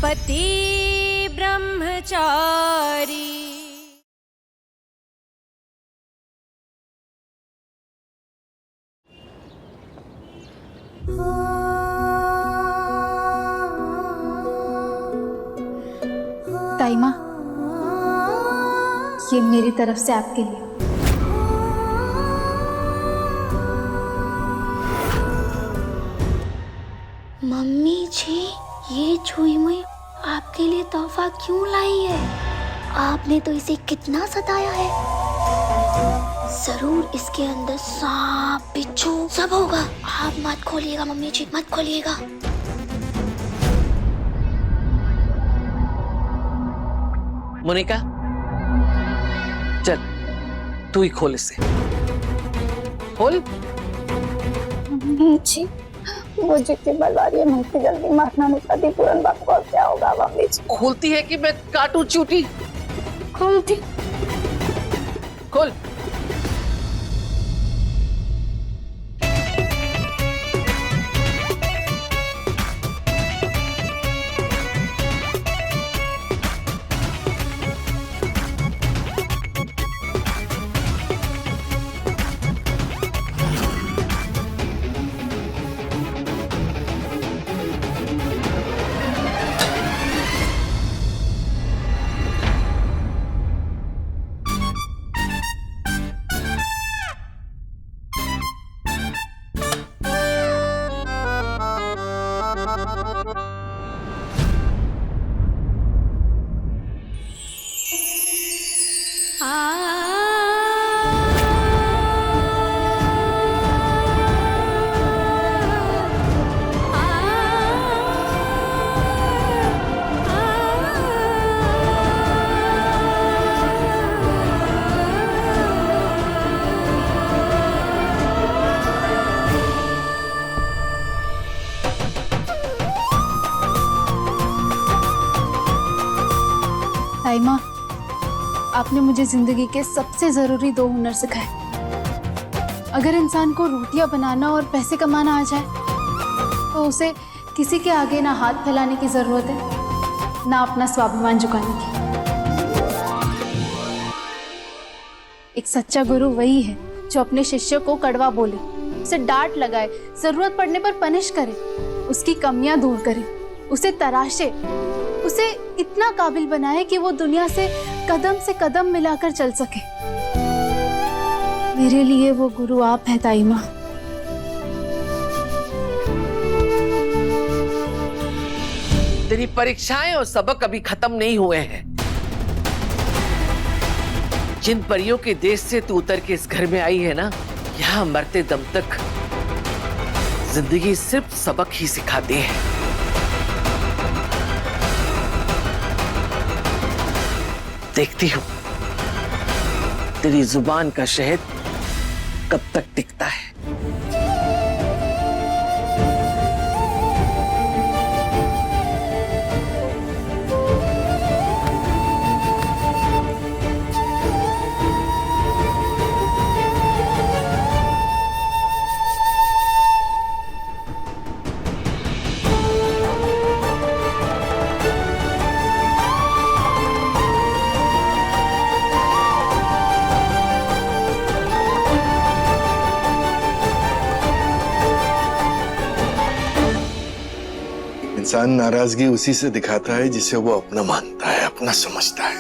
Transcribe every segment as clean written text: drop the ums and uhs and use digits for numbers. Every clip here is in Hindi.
पति ब्रह्मचारी। ताई माँ, ये मेरी तरफ से आपके लिए। मम्मी जी, ये छुई मुई आपके लिए तोहफा क्यों लाई है? आपने तो इसे कितना सताया है। जरूर इसके अंदर सांप बिच्छू सब होगा। आप मत खोलिएगा मम्मी जी, मत खोलिएगा। मोनिका, चल तू ही खोल इसे। खोल। मम्मी जी, मुझे केवल आ रही है, मुझे जल्दी मारना नहीं पड़ती। पूरन बकवास क्या होगा मम्मी जी? खोलती है कि मैं काटू चूटी? खोलती। खोल। ताई माँ, आपने मुझे जिंदगी के सबसे जरूरी 2 हुनर सिखाए। अगर इंसान को रोटियां बनाना और पैसे कमाना आ जाए तो उसे किसी के आगे ना हाथ फैलाने की जरूरत है, ना अपना स्वाभिमान झुकाने की। एक सच्चा गुरु वही है जो अपने शिष्य को कड़वा बोले, उसे डांट लगाए, जरूरत पड़ने पर पनिश करे, उसकी कमियां दूर करे, उसे तराशे, उसे इतना काबिल बनाए कि वो दुनिया से कदम मिलाकर चल सके। मेरे लिए वो गुरु आप है ताई माँ। तेरी परीक्षाएं और सबक अभी खत्म नहीं हुए हैं। जिन परियों के देश से तू उतर के इस घर में आई है ना, यहाँ मरते दम तक जिंदगी सिर्फ सबक ही सिखाती है। देखती हूँ तेरी जुबान का शहद कब तक टिकता है। इंसान नाराजगी उसी से दिखाता है जिसे वो अपना मानता है, अपना समझता है।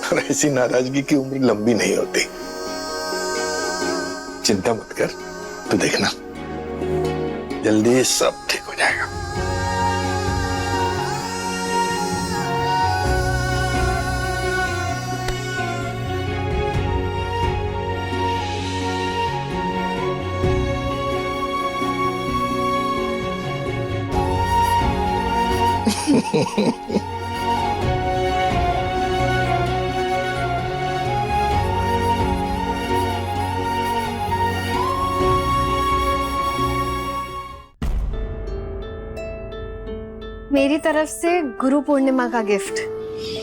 और ऐसी नाराजगी की उम्र लंबी नहीं होती। चिंता मत कर, तू देखना जल्दी सब ठीक हो जाएगा। मेरी तरफ से गुरु पूर्णिमा का गिफ्ट।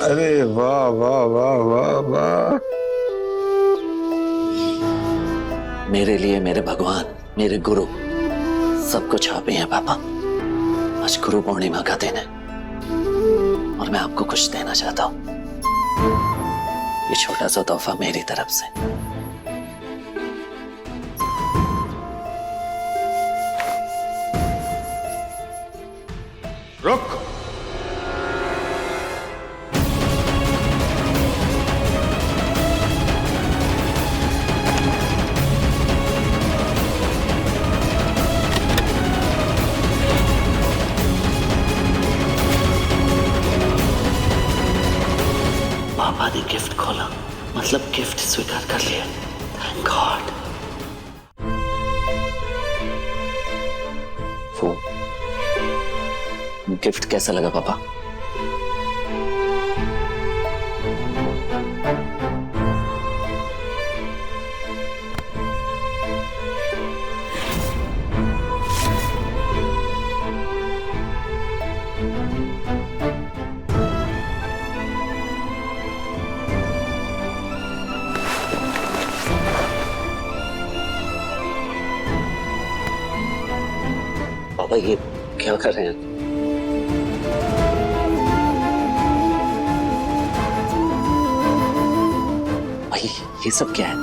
अरे वाह वाह वाह वाह वाह। मेरे लिए मेरे भगवान, मेरे गुरु सब कुछ आप ही हैं पापा। आज गुरु पूर्णिमा का दिन है और मैं आपको कुछ देना चाहता हूं। ये छोटा सा तोहफा मेरी तरफ से। रुक। पापा ने गिफ्ट खोला, मतलब गिफ्ट स्वीकार कर लिया। Thank God. वो गिफ्ट कैसा लगा पापा? पापा ये क्या कर रहे हैं? भाई ये सब क्या है?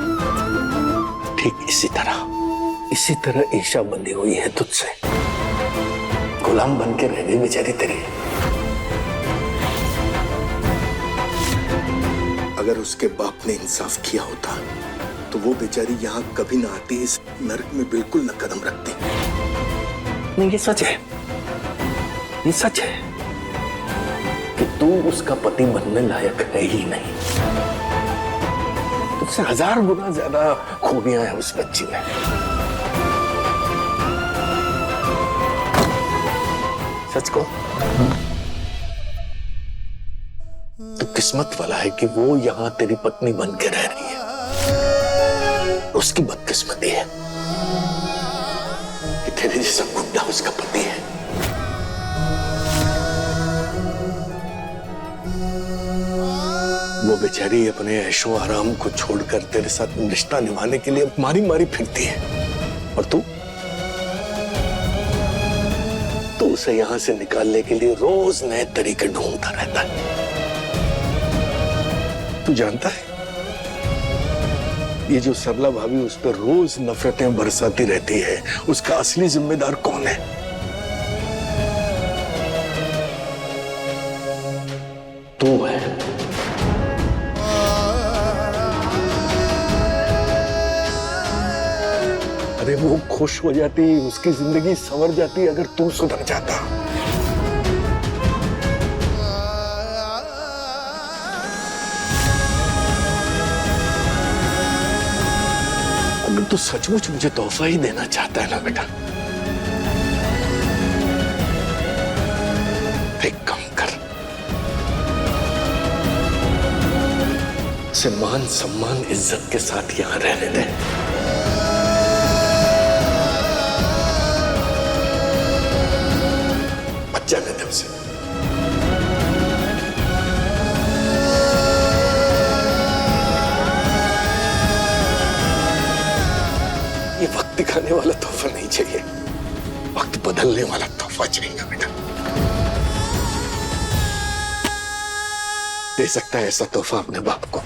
ठीक इसी तरह ईशा बंधी हुई है तुझसे। गुलाम बन के रह गई बेचारी तेरी। अगर उसके बाप ने इंसाफ किया होता तो वो बेचारी यहाँ कभी ना आती, इस नर्क में बिल्कुल न कदम रखती। नहीं, ये सच है, ये सच है कि तू उसका पति बनने लायक है ही नहीं। तुझसे 1000 गुना ज्यादा खूबियां हैं उस बच्ची में। सच को तो किस्मत वाला है कि वो यहां तेरी पत्नी बन के रह रही है। उसकी बदकिस्मती है कि तेरे जैसा गुंडा उसका पति है। वो बेचारी अपने ऐशो आराम को छोड़कर तेरे साथ रिश्ता निभाने के लिए मारी मारी फिरती है, और तू उसे यहां से निकालने के लिए रोज नए तरीके ढूंढता रहता है। तू जानता है ये जो सरला भाभी उस पर रोज नफरतें बरसाती रहती है, उसका असली जिम्मेदार कौन है? तू है। अरे वो खुश हो जाती, उसकी जिंदगी संवर जाती अगर तू सुधर जाता। अगर तू सचमुच मुझे तोहफा ही देना चाहता है ना बेटा, एक काम कर, उसे मान सम्मान इज्जत के साथ यहां रहने दे। जाने दे उसे। ये वक्त दिखाने वाला तोहफा नहीं चाहिए, वक्त बदलने वाला तोहफा चाहिए बेटा। दे सकता है ऐसा तोहफा अपने बाप को।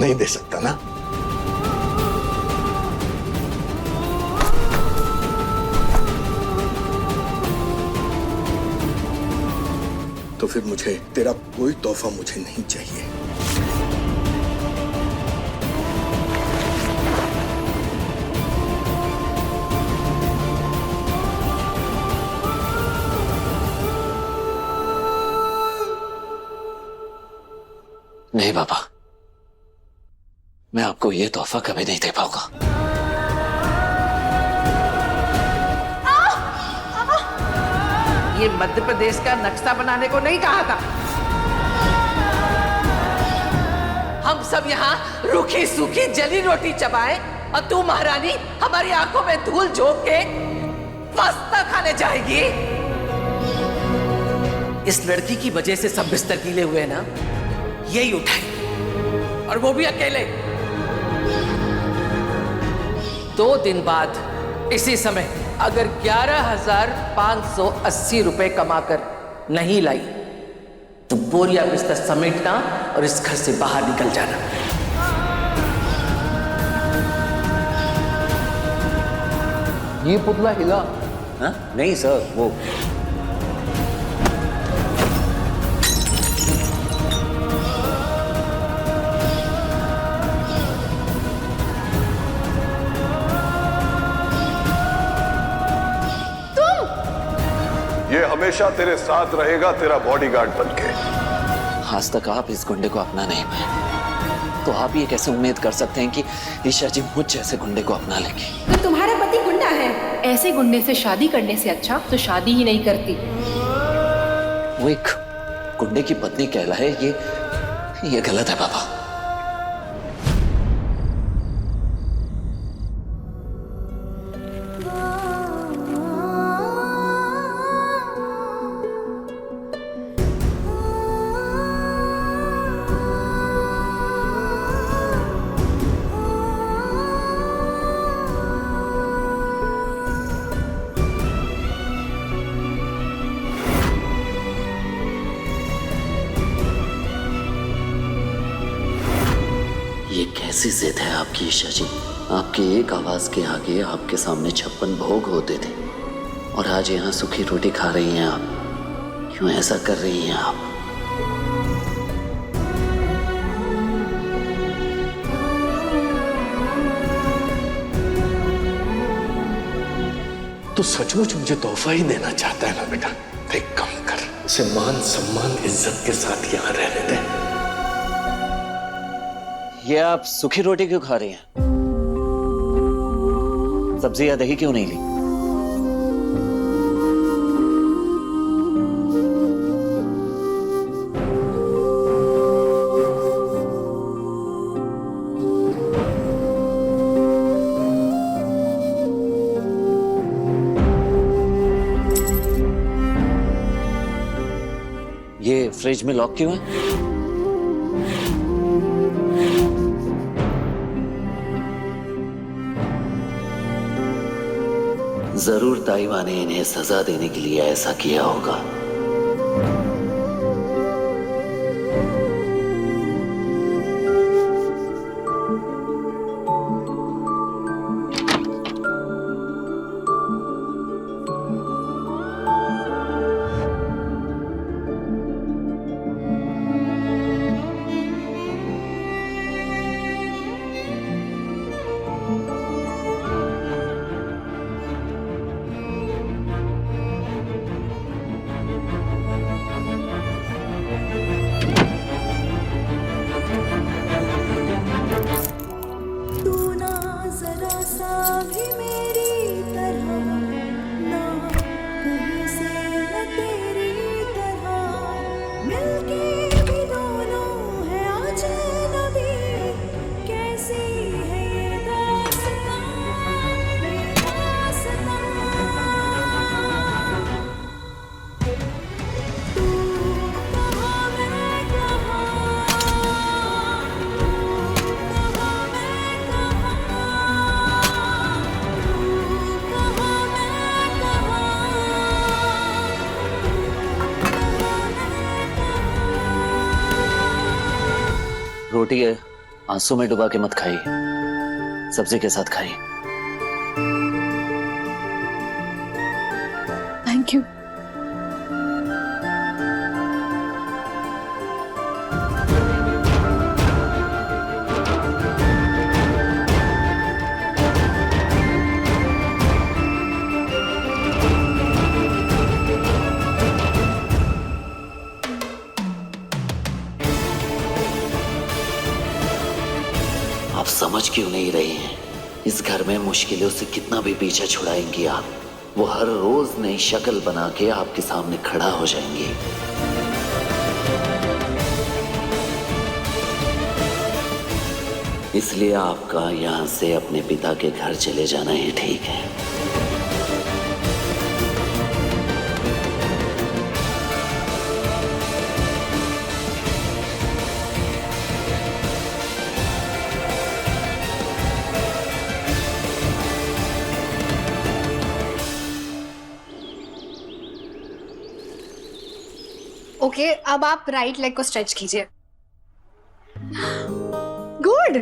नहीं दे सकता ना? तो फिर मुझे तेरा कोई तोहफा मुझे नहीं चाहिए। नहीं पापा, मैं आपको ये तोहफा कभी नहीं दे पाऊंगा। ये मध्य प्रदेश का नक्शा बनाने को नहीं कहा था। हम सब यहाँ रूखी सूखी जली रोटी चबाएं और तू महारानी हमारी आंखों में धूल झोंक के पास्ता खाने जाएगी। इस लड़की की वजह से सब बिस्तर गीले हुए ना, यही उठाई और वो भी अकेले। 2 दिन बाद इसी समय अगर 11,580 रुपए कमाकर नहीं लाई तो बोरिया बिस्तर समेटना और इस घर से बाहर निकल जाना। ये पुतला हिला? हाँ? नहीं सर, वो ये हमेशा तेरे साथ रहेगा, तेरा बॉडीगार्ड बनके। आज तक आप इस गुंडे को अपना नहीं पाए, तो आप ये कैसे उम्मीद कर सकते हैं कि ईशा जी मुझ जैसे गुंडे को अपना लेंगी? तो तुम्हारा पति गुंडा है। ऐसे गुंडे से शादी करने से अच्छा तो शादी ही नहीं करती। वो एक गुंडे की पत्नी कहलाए, ये गलत है पापा। ये कैसी जिद है आपकी ईशा जी? आपकी एक आवाज के आगे आपके सामने 56 भोग होते थे और आज यहाँ सूखी रोटी खा रही हैं आप। क्यों ऐसा कर रही हैं आप? तो सचमुच मुझे तोहफा ही देना चाहता है ना बेटा? एक काम कर, उसे मान सम्मान इज्जत के साथ यहाँ रहने दे। ये आप सूखी रोटी क्यों खा रही हैं? सब्जी या दही क्यों नहीं ली? ये फ्रिज में लॉक क्यों है? जरूर ताइवा ने इन्हें सजा देने के लिए ऐसा किया होगा। रोटी है आंसू में डुबा के मत खाइए, सब्जी के साथ खाइए। Thank you. आप समझ क्यों नहीं रहे हैं? इस घर में मुश्किलों से कितना भी पीछा छुड़ाएंगे आप, वो हर रोज नई शक्ल बना के आपके सामने खड़ा हो जाएंगे। इसलिए आपका यहाँ से अपने पिता के घर चले जाना ही ठीक है। ओके, अब आप राइट लेग को स्ट्रेच कीजिए। गुड।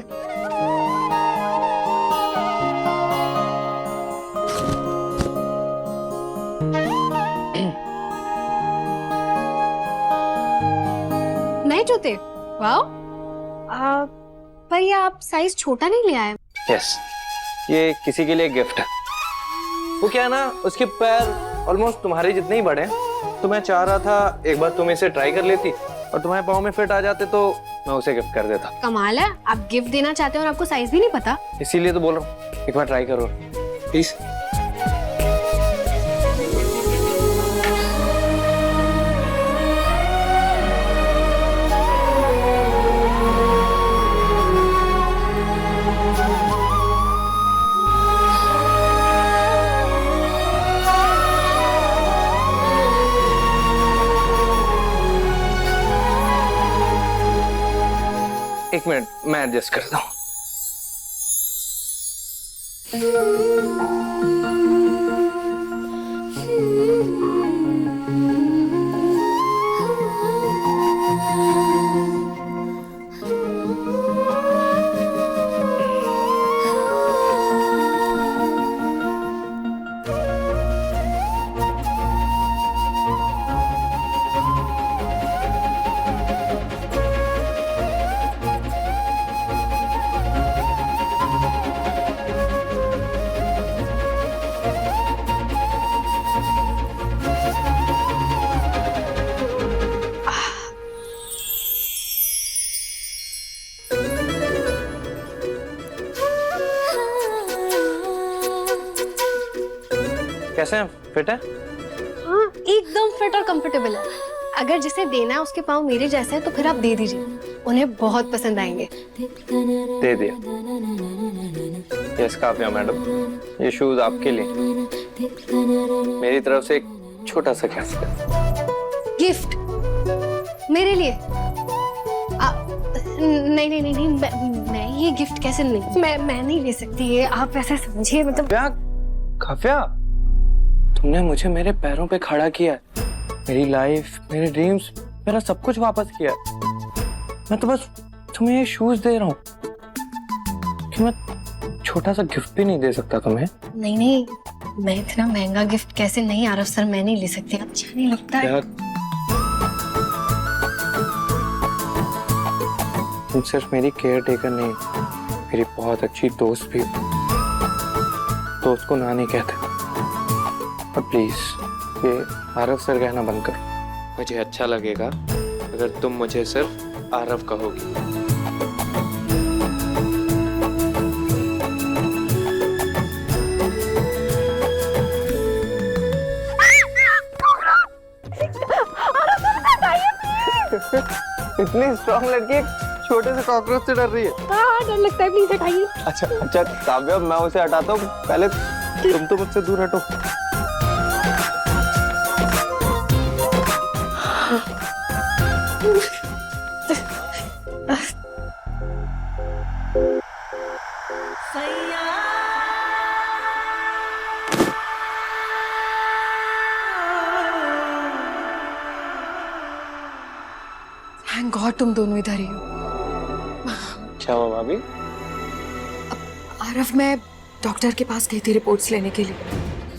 नए जूते, वाओ। पर ये आप साइज छोटा नहीं ले आए। यस, ये किसी के लिए गिफ्ट है। वो क्या है ना, उसके पैर ऑलमोस्ट तुम्हारे जितने ही बड़े हैं, तो मैं चाह रहा था एक बार तुम इसे ट्राई कर लेती और तुम्हारे पाँव में फिट आ जाते तो मैं उसे गिफ्ट कर देता। कमाल है, आप गिफ्ट देना चाहते हो और आपको साइज भी नहीं पता। इसीलिए तो बोल रहा हूँ, एक बार ट्राई करो प्लीज। एक मिनट, मैं एडजस्ट करता हूँ। कैसे हैं, फिट है? हाँ, एकदम फिट और कंफर्टेबल है। अगर जिसे देना है उसके पाँव मेरे जैसे हैं तो फिर आप दे दीजिए, उन्हें बहुत पसंद आएंगे। दे दिया। यस काव्या मैडम, ये शूज आपके लिए, मेरी तरफ से एक छोटा सा गिफ्ट मेरे लिए। नहीं नहीं नहीं नहीं, मैं ये गिफ्ट कैसे नहीं, मैं नहीं ले सकती ये, आप ऐसा समझिए। मतलब काव्या, तुमने मुझे मेरे पैरों पे खड़ा किया है, मेरी लाइफ, मेरे ड्रीम्स, मेरा सब कुछ वापस किया है। मैं तो बस तुम्हें ये शूज दे रहा हूँ कि मैं छोटा सा गिफ्ट भी नहीं दे सकता तुम्हें? नहीं नहीं, मैं इतना महंगा गिफ्ट कैसे नहीं, आरव सर मैं नहीं ले सकती, अच्छा नहीं लगता है। तुम सिर्फ मेरी केयर टेकर नहीं, मेरी बहुत अच्छी दोस्त भी हो। दोस्त को ना नहीं कहते, और प्लीज ये आरव सर कहना बंद करो। मुझे अच्छा लगेगा अगर तुम मुझे सिर्फ आरव कहोगी। इतनी स्ट्रॉन्ग लड़की एक छोटे से कॉकरोच से डर रही है। हाँ, डर लगता है, प्लीज हटाइए। अच्छा काव्या, मैं उसे हटाता हूँ, पहले तुम तो मुझसे दूर हटो। थैंक गॉड तुम दोनों इधर ही हो। क्या हुआ भाभी? आरव, मैं डॉक्टर के पास गई थी रिपोर्ट्स लेने के लिए।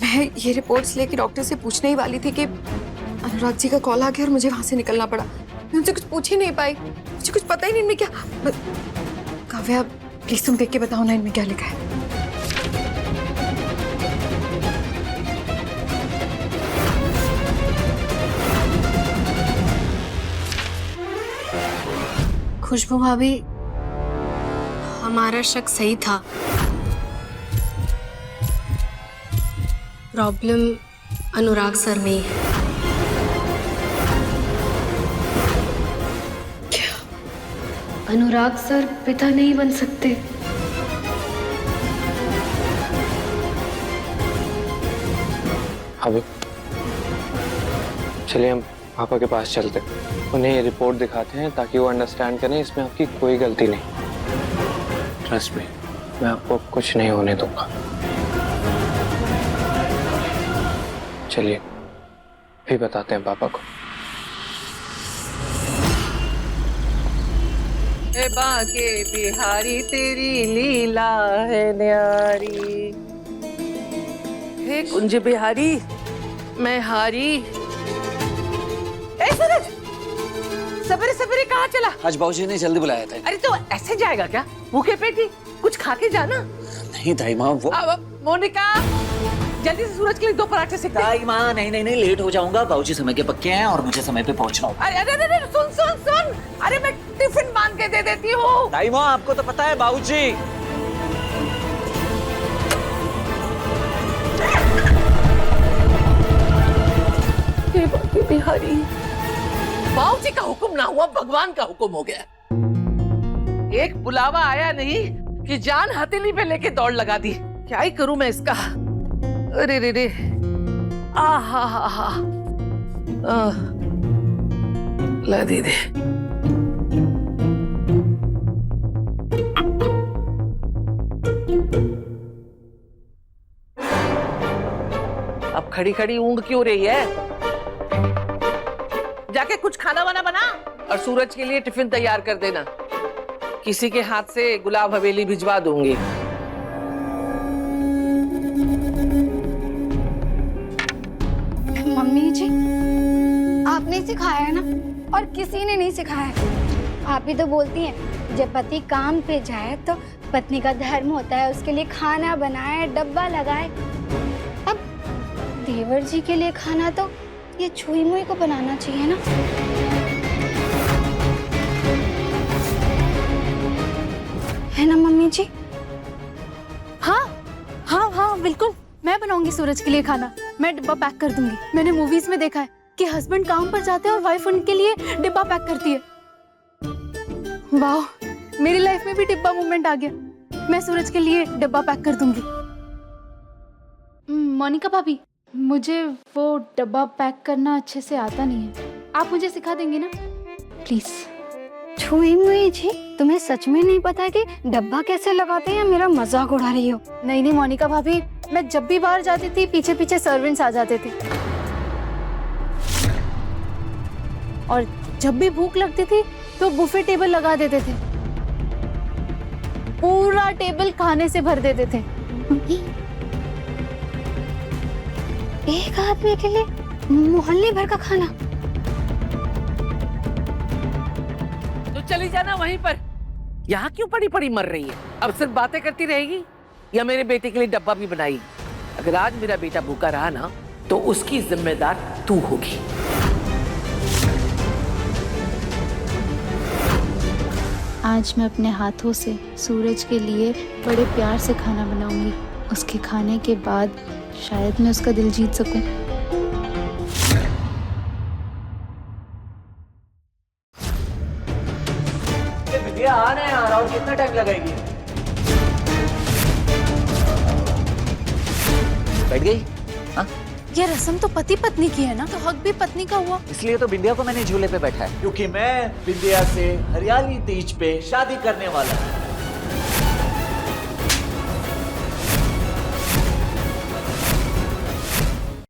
मैं ये रिपोर्ट्स लेके डॉक्टर से पूछने ही वाली थी कि अनुराग जी का कॉल आ गया और मुझे वहां से निकलना पड़ा। मैं उनसे कुछ पूछ ही नहीं पाई, मुझे कुछ पता ही नहीं इनमें क्या। काव्या प्लीज तुम देख के बताओ ना इनमें क्या लिखा है। खुशबू भाभी, हमारा शक सही था। प्रॉब्लम अनुराग सर में ही है। क्या? अनुराग सर पिता नहीं बन सकते? अब चलिए हम पापा के पास चलते हैं, उन्हें ये रिपोर्ट दिखाते हैं ताकि वो अंडरस्टैंड करें इसमें आपकी कोई गलती नहीं। ट्रस्ट मी, मैं आपको कुछ नहीं होने दूंगा। चलिए फिर बताते हैं पापा को। ए बाके बिहारी तेरी लीला है न्यारी, हे कुंज बिहारी मैं हारी। ए सूरज, सवेरे सवेरे कहाँ चला? आज बाबूजी ने जल्दी बुलाया था। अरे तो ऐसे जाएगा क्या? भूखे पेटी कुछ खा के जाना। नहीं दाई माँ, वो मोनिका जल्दी से सूरज के लिए 2 पराठे सेक दे। दाई माँ नहीं, लेट हो जाऊंगा। बाबूजी समय के पक्के हैं और मुझे समय पे पहुंचना होगा। अरे सुन, अरे मैं टिफिन बांध के दे देती हूँ। दाई माँ आपको तो पता है बाबूजी। बिहारी, बाबूजी का हुक्म ना हुआ, भगवान का हुक्म हो गया। एक बुलावा आया नहीं कि जान हथेली पे लेके दौड़ लगा दी। क्या ही करूं मैं इसका? अरे रे रे, हा ला दे दे। अब खड़ी खड़ी ऊँग क्यों रही है? जाके कुछ खाना वाना बना और सूरज के लिए टिफिन तैयार कर देना। किसी के हाथ से गुलाब हवेली भिजवा दूंगी। मम्मी जी, आपने सिखाया है ना, और किसी ने नहीं सिखाया है। आप ही तो बोलती हैं जब पति काम पे जाए तो पत्नी का धर्म होता है उसके लिए खाना बनाए, डब्बा लगाए। अब देवर जी के लिए खाना तो ये छुई मुई को बनाना चाहिए ना। है ना मम्मी जी? हाँ बिल्कुल, मैं बनाऊंगी सूरज के लिए खाना। मैं डिब्बा पैक कर दूंगी। मैंने मूवीज में देखा है कि हस्बैंड काम पर जाते हैं और वाइफ उनके लिए डिब्बा पैक करती है। वाह, मेरी लाइफ में भी डिब्बा मूवमेंट आ गया। मैं सूरज के लिए डिब्बा पैक कर दूंगी। मोनिका भाभी, मुझे वो डब्बा पैक करना अच्छे से आता नहीं है, आप मुझे सिखा देंगे ना प्लीज? छुई मुई जी, तुम्हें सच में नहीं पता कि डब्बा कैसे लगाते हैं या मेरा मजाक उड़ा रही हो? नहीं मोनिका भाभी, मैं जब भी बाहर जाती थी पीछे पीछे सर्वेंट्स आ जाते थे, और जब भी भूख लगती थी तो बुफे टेबल लगा देते थे, पूरा टेबल खाने से भर देते थे। एक आदमी के लिए मोहल्ले भर का खाना। तो चली जाना वहीं पर। यहाँ क्यों पड़ी पड़ी मर रही है? अब सिर्फ बातें करती रहेगी या मेरे बेटे के लिए डब्बा भी बनाई? अगर आज मेरा बेटा भूखा रहा ना तो उसकी जिम्मेदार तू होगी। आज मैं अपने हाथों से सूरज के लिए बड़े प्यार से खाना बनाऊंगी। उसके खाने के बाद शायद मैं उसका दिल जीत सकूं। भैया आ रहे हैं, आ रहा हूं। कितना टाइम लगाएगी? बैठ गई? हाँ? ये रस्म तो पति पत्नी की है ना, तो हक भी पत्नी का हुआ। इसलिए तो बिंदिया को मैंने झूले पे बैठा है, क्योंकि मैं बिंदिया से हरियाली तीज पे शादी करने वाला हूँ।